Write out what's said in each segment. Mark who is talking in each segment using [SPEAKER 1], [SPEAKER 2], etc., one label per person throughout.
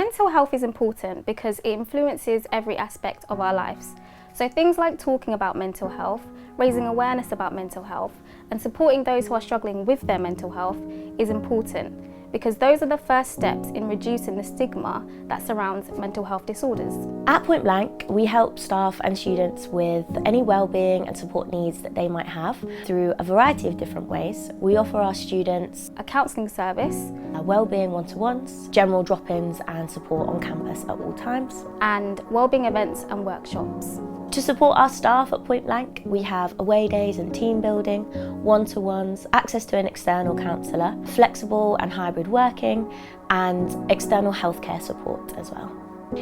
[SPEAKER 1] Mental health is important because it influences every aspect of our lives. So things like talking about mental health, raising awareness about mental health, and supporting those who are struggling with their mental health is important, because those are the first steps in reducing the stigma that surrounds mental health disorders.
[SPEAKER 2] At Point Blank, we help staff and students with any wellbeing and support needs that they might have through a variety of different ways. We offer our students
[SPEAKER 1] A counselling service,
[SPEAKER 2] wellbeing one-to-ones, general drop-ins and support on campus at all times,
[SPEAKER 1] and wellbeing events and workshops.
[SPEAKER 2] To support our staff at Point Blank, we have away days and team building, one-to-ones, access to an external counsellor, flexible and hybrid working, and external healthcare support as well.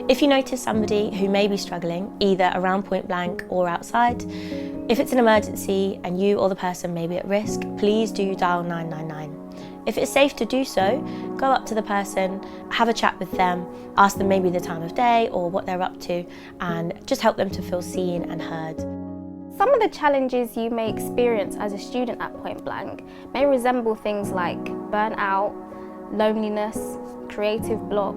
[SPEAKER 2] If you notice somebody who may be struggling, either around Point Blank or outside, if it's an emergency and you or the person may be at risk, please do dial 999. If it's safe to do so, go up to the person, have a chat with them, ask them maybe the time of day or what they're up to, and just help them to feel seen and heard.
[SPEAKER 1] Some of the challenges you may experience as a student at Point Blank may resemble things like burnout, loneliness, creative block,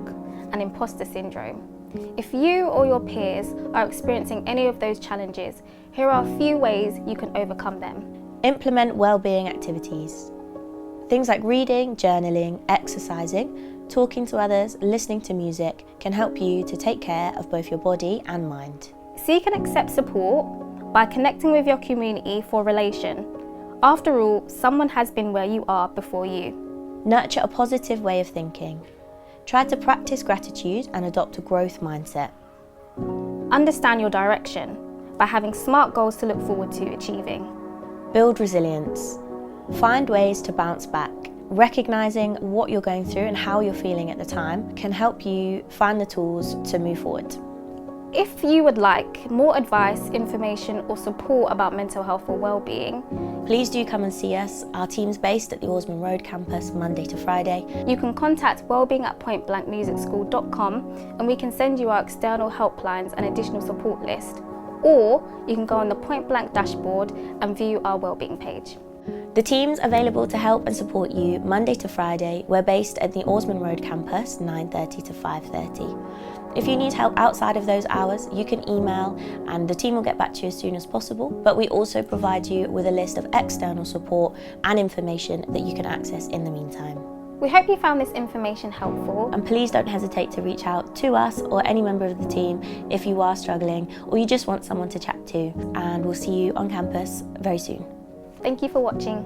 [SPEAKER 1] and imposter syndrome. If you or your peers are experiencing any of those challenges, here are a few ways you can overcome them.
[SPEAKER 2] Implement wellbeing activities. Things like reading, journaling, exercising, talking to others, listening to music can help you to take care of both your body and mind.
[SPEAKER 1] Seek and accept support by connecting with your community for relation. After all, someone has been where you are before you.
[SPEAKER 2] Nurture a positive way of thinking. Try to practice gratitude and adopt a growth mindset.
[SPEAKER 1] Understand your direction by having SMART goals to look forward to achieving.
[SPEAKER 2] Build resilience. Find ways to bounce back. Recognising what you're going through and how you're feeling at the time can help you find the tools to move forward.
[SPEAKER 1] If you would like more advice, information or support about mental health or wellbeing,
[SPEAKER 2] please do come and see us. Our team's based at the Osman Road campus Monday to Friday.
[SPEAKER 1] You can contact wellbeing@pointblankmusicschool.com and we can send you our external helplines and additional support list. Or you can go on the Point Blank dashboard and view our wellbeing page.
[SPEAKER 2] The team's available to help and support you Monday to Friday. We're based at the Osman Road campus, 9:30 to 5:30. If you need help outside of those hours, you can email and the team will get back to you as soon as possible. But we also provide you with a list of external support and information that you can access in the meantime.
[SPEAKER 1] We hope you found this information helpful.
[SPEAKER 2] And please don't hesitate to reach out to us or any member of the team if you are struggling or you just want someone to chat to. And we'll see you on campus very soon.
[SPEAKER 1] Thank you for watching.